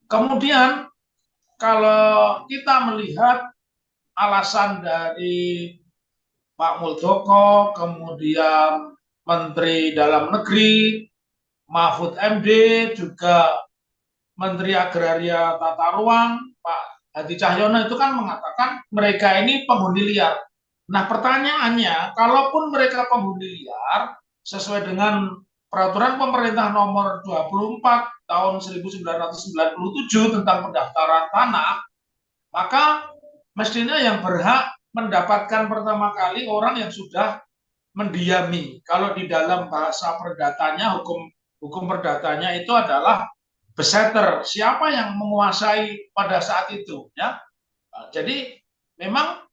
Kemudian kalau kita melihat alasan dari Pak Muldoko, kemudian Menteri Dalam Negeri, Mahfud MD, juga Menteri Agraria Tata Ruang, Pak Hadi Cahyono itu kan mengatakan mereka ini penghuni liar. Nah pertanyaannya, kalaupun mereka penghuni liar, sesuai dengan peraturan pemerintah nomor 24 tahun 1997 tentang pendaftaran tanah, maka mestinya yang berhak mendapatkan pertama kali orang yang sudah mendiami. Kalau di dalam bahasa perdatanya, hukum perdatanya itu adalah besetter, siapa yang menguasai pada saat itu, ya. Jadi memang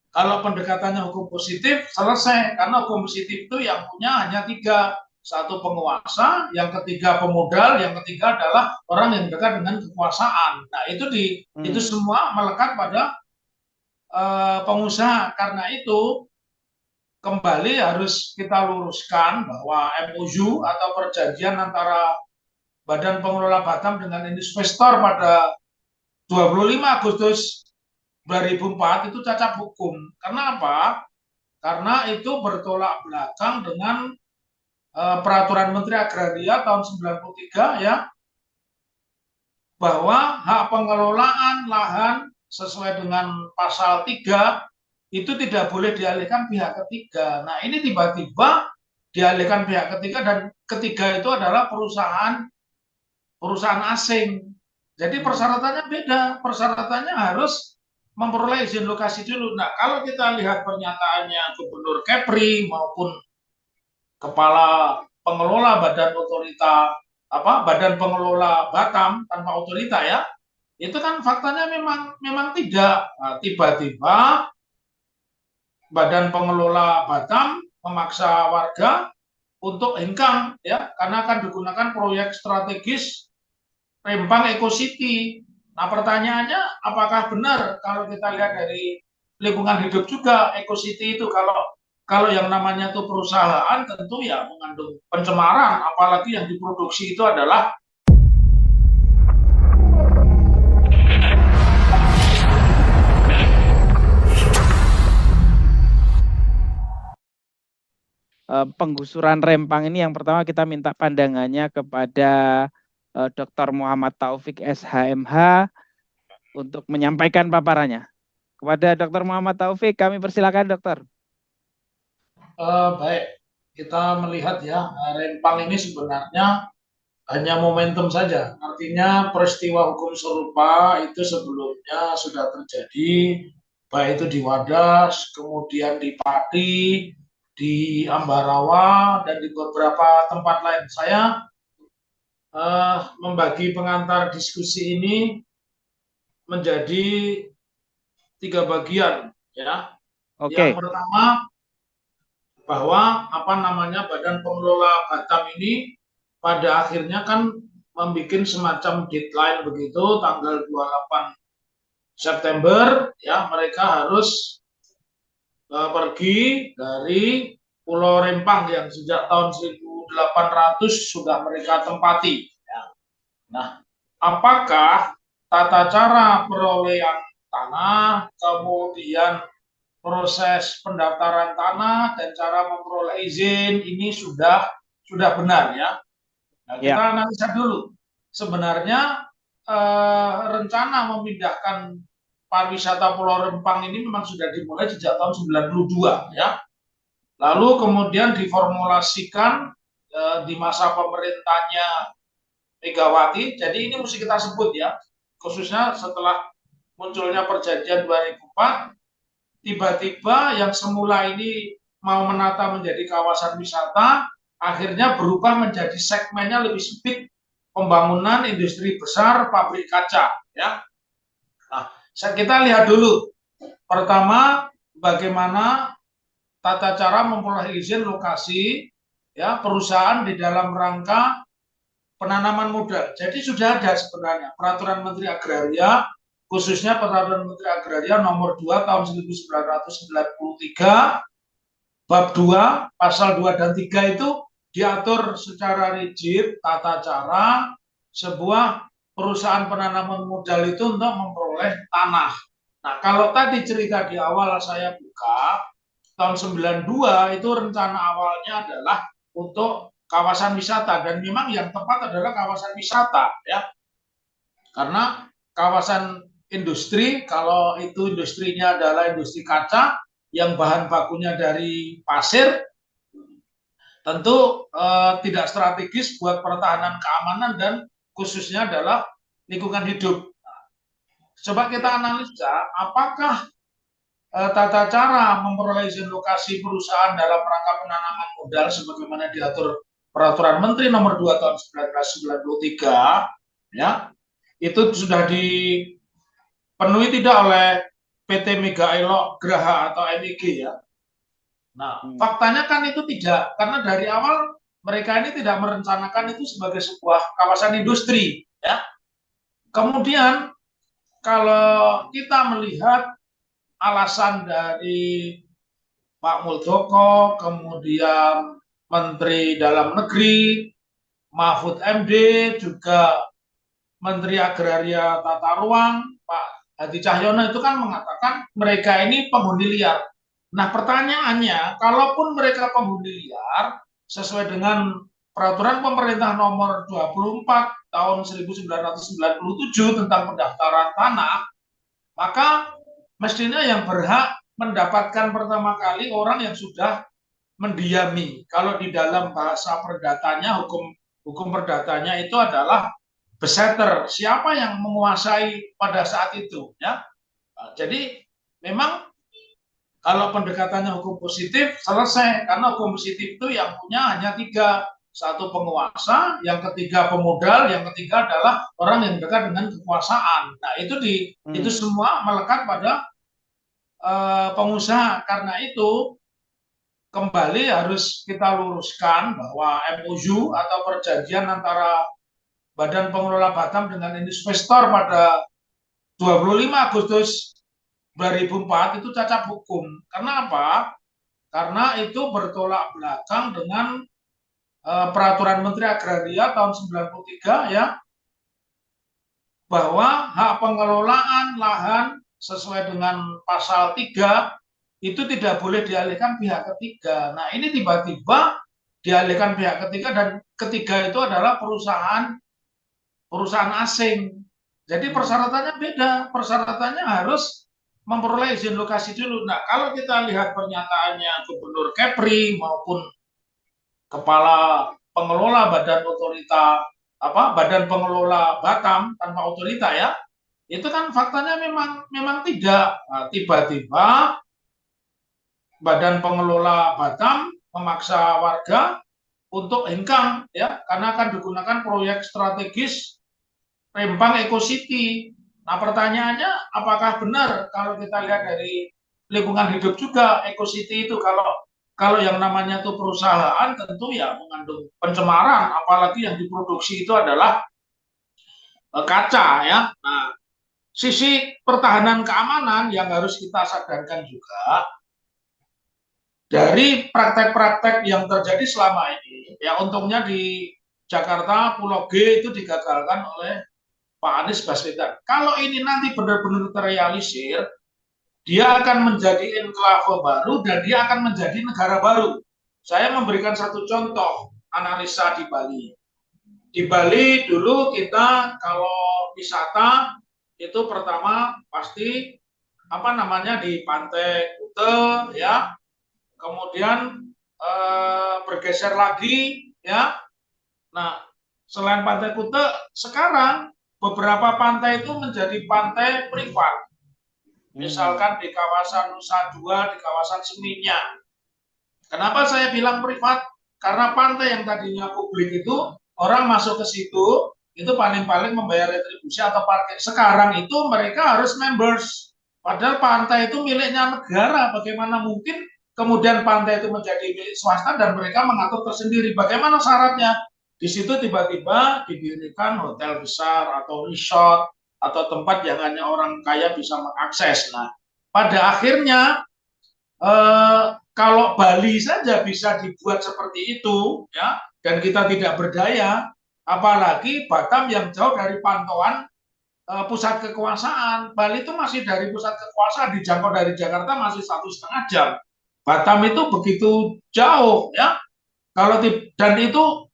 kalau pendekatannya hukum positif selesai, karena hukum positif itu yang punya hanya tiga: satu penguasa, yang ketiga pemodal, yang ketiga adalah orang yang dekat dengan kekuasaan. Nah itu semua melekat pada pengusaha. Karena itu kembali harus kita luruskan bahwa MOU atau perjanjian antara Badan Pengelola Batam dengan investor pada 25 Agustus 2004 itu cacat hukum. Karena apa? Karena itu bertolak belakang dengan peraturan Menteri Agraria tahun 93, ya, bahwa hak pengelolaan lahan sesuai dengan pasal 3 itu tidak boleh dialihkan pihak ketiga. Nah, ini tiba-tiba dialihkan pihak ketiga, dan ketiga itu adalah perusahaan perusahaan asing. Jadi persyaratannya beda. Persyaratannya harus memperoleh izin lokasi dulu. Nah, kalau kita lihat pernyataannya Gubernur Kepri maupun Kepala Pengelola Badan Otorita Badan Pengelola Batam tanpa otorita, ya, itu kan faktanya memang tidak. Nah, tiba-tiba Badan Pengelola Batam memaksa warga untuk hengkang, ya, karena akan digunakan proyek strategis Rempang Eco City. Nah pertanyaannya, apakah benar kalau kita lihat dari lingkungan hidup juga Eco City itu, kalau yang namanya itu perusahaan tentu ya mengandung pencemaran, apalagi yang diproduksi itu adalah penggusuran Rempang ini. Yang pertama kita minta pandangannya kepada Dr. Muhammad Taufik SHMH untuk menyampaikan paparannya. Kepada Dr. Muhammad Taufik kami persilakan, dokter. baik, kita melihat ya, Rempang ini sebenarnya hanya momentum saja. Artinya peristiwa hukum serupa itu sebelumnya sudah terjadi, baik itu di Wadas, kemudian di Pati, di Ambarawa, dan di beberapa tempat lain. Saya membagi pengantar diskusi ini menjadi tiga bagian, ya. Yang Oke. pertama, bahwa Badan Pengelola Batam ini pada akhirnya kan membuat semacam deadline begitu, tanggal 28 September, ya, mereka harus pergi dari Pulau Rempang yang sejak tahun 1800 sudah mereka tempati, ya. Nah, apakah tata cara perolehan tanah, kemudian proses pendaftaran tanah, dan cara memperoleh izin ini sudah benar, ya? Nah, kita analisa dulu. Sebenarnya rencana memindahkan pariwisata Pulau Rempang ini memang sudah dimulai sejak tahun 92, ya. Lalu kemudian diformulasikan di masa pemerintahnya Megawati. Jadi ini mesti kita sebut, ya, khususnya setelah munculnya perjanjian 2004, tiba-tiba yang semula ini mau menata menjadi kawasan wisata, akhirnya berubah menjadi segmennya lebih sempit, pembangunan industri besar, pabrik kaca, ya. Nah, kita lihat dulu. Pertama, bagaimana tata cara memperoleh izin lokasi, ya, perusahaan di dalam rangka penanaman modal. Jadi sudah ada sebenarnya peraturan Menteri Agraria, khususnya peraturan Menteri Agraria nomor 2 tahun 1993, bab 2, pasal 2 dan 3 itu diatur secara rigid tata cara sebuah perusahaan penanaman modal itu untuk memperoleh tanah. Nah, kalau tadi cerita di awal saya buka, tahun 92 itu rencana awalnya adalah untuk kawasan wisata, dan memang yang tepat adalah kawasan wisata ya. Karena kawasan industri, kalau itu industrinya adalah industri kaca yang bahan bakunya dari pasir, tentu tidak strategis buat pertahanan keamanan dan khususnya adalah lingkungan hidup. Coba kita analisa apakah tata cara memperoleh izin lokasi perusahaan dalam rangka penanaman modal sebagaimana diatur Peraturan Menteri Nomor 2 Tahun 1993 ya, itu sudah dipenuhi tidak oleh PT Mega Elok Graha atau MEG ya. Nah, faktanya kan itu tidak, karena dari awal mereka ini tidak merencanakan itu sebagai sebuah kawasan industri ya. Kemudian kalau kita melihat alasan dari Pak Muldoko, kemudian Menteri Dalam Negeri, Mahfud MD, juga Menteri Agraria Tata Ruang, Pak Hadi Cahyono itu kan mengatakan mereka ini penghuni liar. Nah, pertanyaannya, kalaupun mereka penghuni liar, sesuai dengan Peraturan Pemerintah Nomor 24 Tahun 1997 tentang pendaftaran tanah, maka mestinya yang berhak mendapatkan pertama kali orang yang sudah mendiami. Kalau di dalam bahasa perdatanya, hukum perdatanya itu adalah besetter, siapa yang menguasai pada saat itu ya. Jadi memang kalau pendekatannya hukum positif selesai, karena hukum positif itu yang punya hanya tiga, satu penguasa, yang ketiga pemodal, yang ketiga adalah orang yang dekat dengan kekuasaan. Nah itu semua melekat pada pengusaha. Karena itu kembali harus kita luruskan bahwa MOU atau perjanjian antara Badan Pengelola Batam dengan investor pada 25 Agustus 2004 itu cacat hukum. Karena apa? Karena itu bertolak belakang dengan Peraturan Menteri Agraria tahun 93 ya, bahwa hak pengelolaan lahan sesuai dengan pasal 3 itu tidak boleh dialihkan pihak ketiga. Nah, ini tiba-tiba dialihkan pihak ketiga, dan ketiga itu adalah perusahaan asing. Jadi persyaratannya beda, persyaratannya harus memperoleh izin lokasi dulu. Nah, kalau kita lihat pernyataannya Gubernur Kepri maupun Kepala Pengelola Badan Pengelola Batam tanpa otorita ya, itu kan faktanya memang tidak. Nah, tiba-tiba Badan Pengelola Batam memaksa warga untuk hengkang ya, karena akan digunakan proyek strategis Rempang Eco City. Nah, pertanyaannya apakah benar kalau kita lihat dari lingkungan hidup juga Eco City itu, kalau yang namanya itu perusahaan tentu ya mengandung pencemaran, apalagi yang diproduksi itu adalah kaca ya. Nah, sisi pertahanan keamanan yang harus kita sadarkan juga dari praktek-praktek yang terjadi selama ini ya. Untungnya di Jakarta Pulau G itu digagalkan oleh Pak Anies Baswedan. Kalau ini nanti benar-benar terrealisir, dia akan menjadi enklave baru dan dia akan menjadi negara baru. Saya memberikan satu contoh analisa di Bali. Di Bali dulu kita kalau wisata itu pertama pasti di Pantai Kute ya, kemudian bergeser lagi ya. Nah, selain Pantai Kute, sekarang beberapa pantai itu menjadi pantai privat. Misalkan di kawasan Nusa Dua, di kawasan Seminyak. Kenapa saya bilang privat? Karena pantai yang tadinya publik itu orang masuk ke situ itu paling-paling membayar retribusi atau parkir. Sekarang itu mereka harus members. Padahal pantai itu miliknya negara. Bagaimana mungkin kemudian pantai itu menjadi milik swasta dan mereka mengatur tersendiri? Bagaimana syaratnya? Di situ tiba-tiba didirikan hotel besar atau resort atau tempat yang hanya orang kaya bisa mengakses. Nah, pada akhirnya kalau Bali saja bisa dibuat seperti itu ya, dan kita tidak berdaya, Apalagi Batam yang jauh dari pantauan pusat kekuasaan. Bali itu masih dari pusat kekuasaan, dijangkau dari Jakarta masih 1,5 jam. Batam itu begitu jauh ya. Dan itu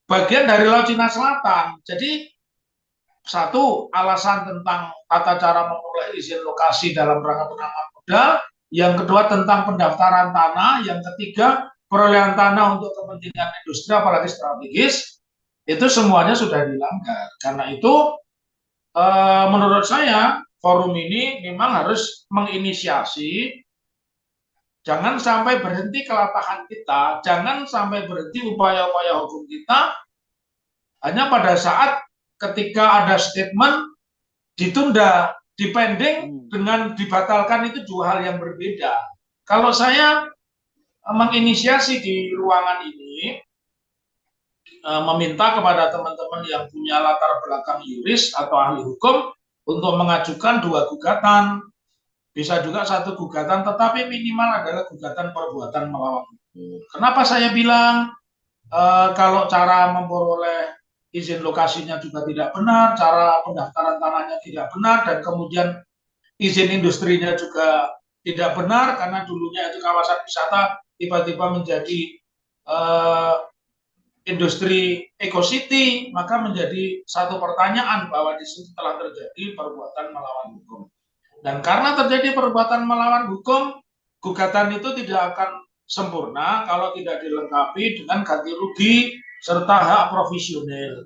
bagian dari Laut Cina Selatan. Jadi satu, alasan tentang tata cara memperoleh izin lokasi dalam rangka penanaman modal. Yang kedua, tentang pendaftaran tanah. Yang ketiga, perolehan tanah untuk kepentingan industri, apalagi strategis. Itu semuanya sudah dilanggar. Karena itu, menurut saya, forum ini memang harus menginisiasi. Jangan sampai berhenti kelatahan kita. Jangan sampai berhenti upaya-upaya hukum kita hanya pada saat ketika ada statement ditunda, dipending dengan dibatalkan, itu dua hal yang berbeda. Kalau saya menginisiasi di ruangan ini, meminta kepada teman-teman yang punya latar belakang yuris atau ahli hukum untuk mengajukan 2 gugatan, bisa juga 1 gugatan, tetapi minimal adalah gugatan perbuatan melawan hukum. Kenapa saya bilang kalau cara memperoleh izin lokasinya juga tidak benar, cara pendaftaran tanahnya tidak benar, dan kemudian izin industrinya juga tidak benar karena dulunya itu kawasan wisata tiba-tiba menjadi industri eco city, maka menjadi satu pertanyaan bahwa di situ telah terjadi perbuatan melawan hukum. Dan karena terjadi perbuatan melawan hukum, gugatan itu tidak akan sempurna kalau tidak dilengkapi dengan ganti rugi serta hak profesional.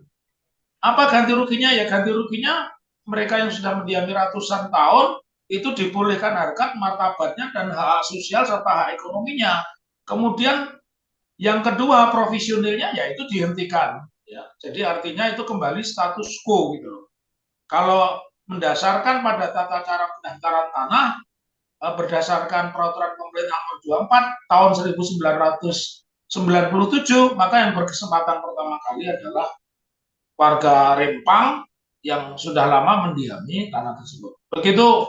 Apa ganti ruginya? Ya ganti ruginya mereka yang sudah mendiami ratusan tahun itu dipulihkan harkat, martabatnya, dan hak sosial serta hak ekonominya. Kemudian yang kedua, profesionalnya yaitu dihentikan. Ya. Jadi artinya itu kembali status quo gitu. Kalau mendasarkan pada tata cara pendaftaran tanah berdasarkan peraturan pemerintah nomor 24 tahun 1997, maka yang berkesempatan pertama kali adalah warga Rempang yang sudah lama mendiami tanah tersebut. Begitu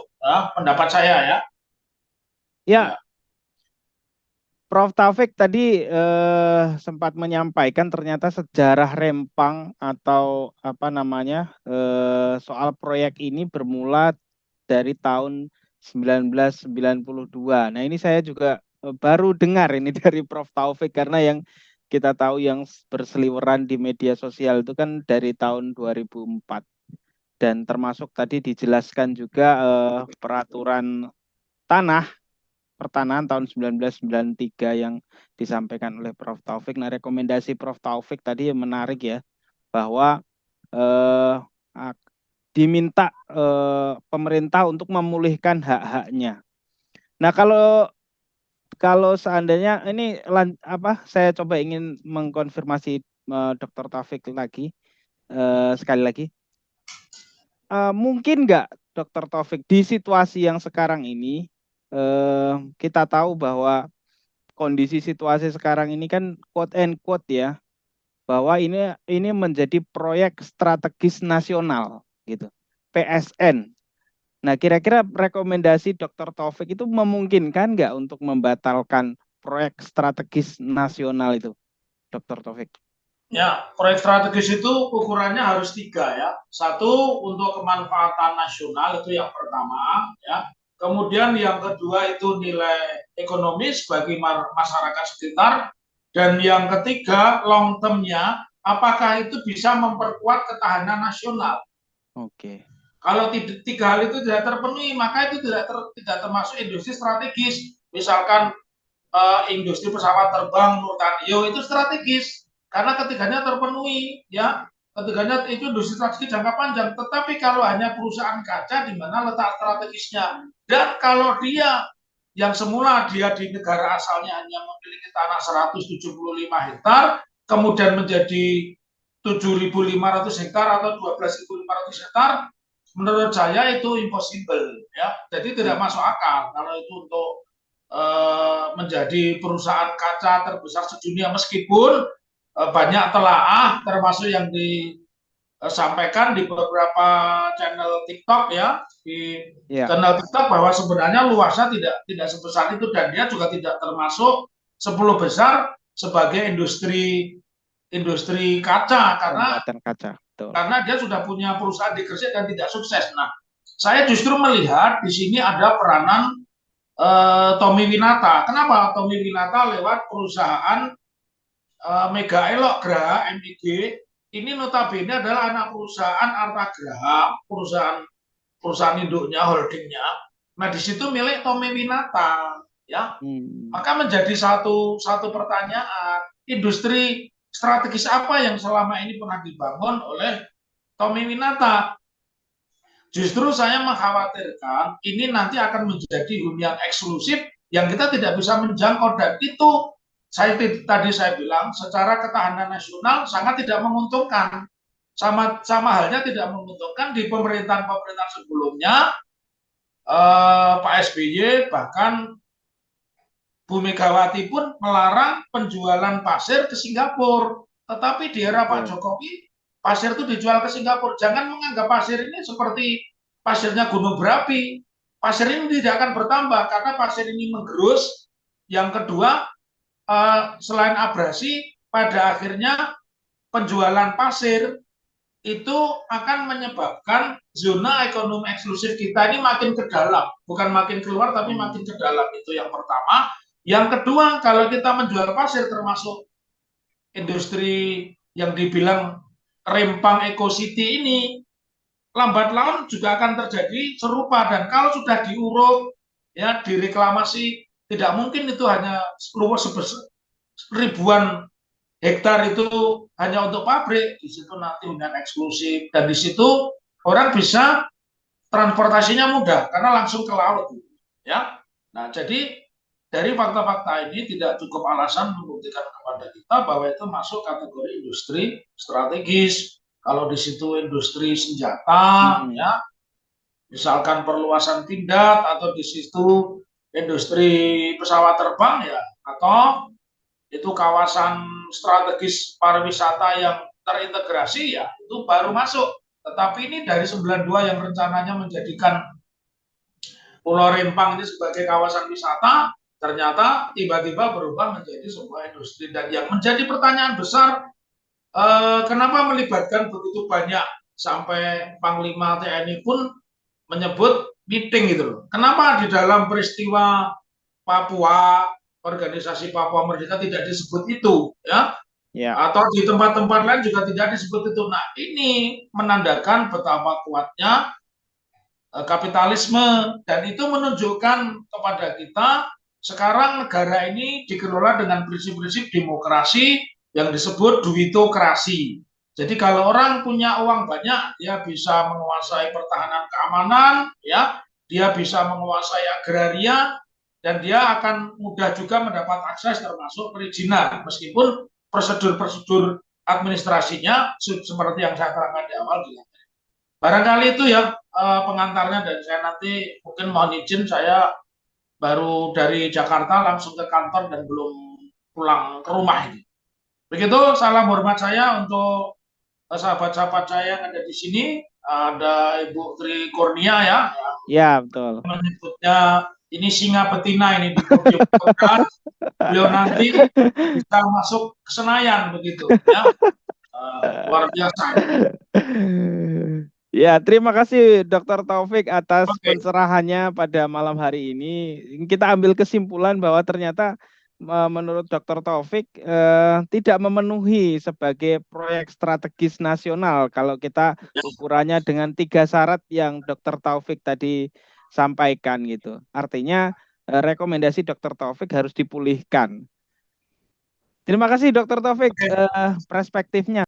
pendapat saya ya. Ya. Prof. Taufik tadi sempat menyampaikan ternyata sejarah Rempang atau apa namanya soal proyek ini bermula dari tahun 1992. Nah ini saya juga baru dengar ini dari Prof. Taufik karena yang kita tahu yang berseliweran di media sosial itu kan dari tahun 2004 dan termasuk tadi dijelaskan juga peraturan tanah pertanahan tahun 1993 yang disampaikan oleh Prof. Taufik. Nah, rekomendasi Prof. Taufik tadi yang menarik ya, bahwa diminta pemerintah untuk memulihkan hak-haknya. Nah, kalau seandainya ini saya coba ingin mengkonfirmasi Dr. Taufik lagi sekali lagi. Mungkin nggak Dr. Taufik di situasi yang sekarang ini kita tahu bahwa kondisi situasi sekarang ini kan quote and quote ya, bahwa ini menjadi proyek strategis nasional gitu, PSN. Nah, kira-kira rekomendasi Dr. Taufik itu memungkinkan nggak untuk membatalkan proyek strategis nasional itu, Dr. Taufik? Ya, proyek strategis itu ukurannya harus 3 ya. 1 untuk kemanfaatan nasional, itu yang pertama ya. Kemudian yang kedua itu nilai ekonomis bagi masyarakat sekitar. Dan yang ketiga long term-nya, apakah itu bisa memperkuat ketahanan nasional. Oke. Kalau 3 hal itu tidak terpenuhi, maka itu tidak termasuk industri strategis. Misalkan industri pesawat terbang Nurtanio itu strategis karena ketiganya terpenuhi ya. Ketiganya itu industri strategis jangka panjang, tetapi kalau hanya perusahaan kaca, di mana letak strategisnya? Dan kalau dia yang semula dia di negara asalnya hanya memiliki tanah 175 hektar, kemudian menjadi 7.500 hektar atau 12.500 hektar, menurut saya itu impossible ya. Jadi tidak masuk akal kalau itu untuk menjadi perusahaan kaca terbesar sedunia, meskipun banyak telaah termasuk yang disampaikan di beberapa channel TikTok ya, di channel TikTok, bahwa sebenarnya luasnya tidak sebesar itu dan dia juga tidak termasuk 10 besar sebagai industri industri kaca pembuatan kaca. Betul. karena dia sudah punya perusahaan di Gresik dan tidak sukses. Nah, saya justru melihat di sini ada peranan Tommy Winata. Kenapa Tommy Winata lewat perusahaan Mega Elok Graha MIG ini notabene adalah anak perusahaan Arta Graha, perusahaan induknya, holdingnya. Nah, di situ milik Tommy Winata, ya. Maka menjadi satu pertanyaan, industri strategis apa yang selama ini pernah dibangun oleh Tommy Winata? Justru saya mengkhawatirkan ini nanti akan menjadi hunian eksklusif yang kita tidak bisa menjangkau, dan itu tadi saya bilang secara ketahanan nasional sangat tidak menguntungkan. Sama halnya tidak menguntungkan di pemerintahan sebelumnya, Pak SBY bahkan Bu Megawati pun melarang penjualan pasir ke Singapura. Tetapi di era Pak Jokowi pasir itu dijual ke Singapura. Jangan menganggap pasir ini seperti pasirnya gunung berapi. Pasir ini tidak akan bertambah karena pasir ini menggerus. Yang kedua, selain abrasi, pada akhirnya penjualan pasir itu akan menyebabkan zona ekonomi eksklusif kita ini makin ke dalam. Bukan makin keluar, tapi makin ke dalam. Itu yang pertama. Yang kedua, kalau kita menjual pasir termasuk industri yang dibilang Rempang Eco City ini, lambat laun juga akan terjadi serupa. Dan kalau sudah diuruk, ya direklamasi, tidak mungkin itu hanya luas ribuan hektar itu hanya untuk pabrik. Di situ nanti hunian eksklusif, dan di situ orang bisa transportasinya mudah karena langsung ke laut, ya. Nah, jadi dari fakta-fakta ini tidak cukup alasan membuktikan kepada kita bahwa itu masuk kategori industri strategis. Kalau di situ industri senjata, ya, misalkan perluasan pindad, atau di situ industri pesawat terbang, ya, atau itu kawasan strategis pariwisata yang terintegrasi, ya, itu baru masuk. Tetapi ini dari 92 yang rencananya menjadikan Pulau Rempang ini sebagai kawasan wisata, ternyata tiba-tiba berubah menjadi sebuah industri. Dan yang menjadi pertanyaan besar, kenapa melibatkan begitu banyak, sampai Panglima TNI pun menyebut meeting gitu loh. Kenapa di dalam peristiwa Papua, organisasi Papua Merdeka tidak disebut itu, ya? Atau di tempat-tempat lain juga tidak disebut itu. Nah, ini menandakan betapa kuatnya kapitalisme, dan itu menunjukkan kepada kita sekarang negara ini dikelola dengan prinsip-prinsip demokrasi yang disebut duitokrasi. Jadi kalau orang punya uang banyak, dia bisa menguasai pertahanan keamanan, ya, dia bisa menguasai agraria, dan dia akan mudah juga mendapat akses termasuk perizinan, meskipun prosedur-prosedur administrasinya seperti yang saya terangkan di awal. Barangkali itu ya pengantarnya, dan saya nanti mungkin mohon izin, saya baru dari Jakarta langsung ke kantor dan belum pulang ke rumah ini. Begitu, salam hormat saya untuk sahabat-sahabat saya yang ada di sini. Ada Ibu Tri Kurnia, ya. Ya, betul. Menyebutnya ini singa betina ini di podium podcast. Beliau nanti bisa masuk ke Senayan begitu, ya. Luar biasa. Ya, terima kasih Dr. Taufik atas pencerahannya pada malam hari ini. Kita ambil kesimpulan bahwa ternyata menurut Dr. Taufik tidak memenuhi sebagai proyek strategis nasional kalau kita ukurannya dengan 3 syarat yang Dr. Taufik tadi sampaikan gitu. Artinya rekomendasi Dr. Taufik harus dipulihkan. Terima kasih Dr. Taufik perspektifnya.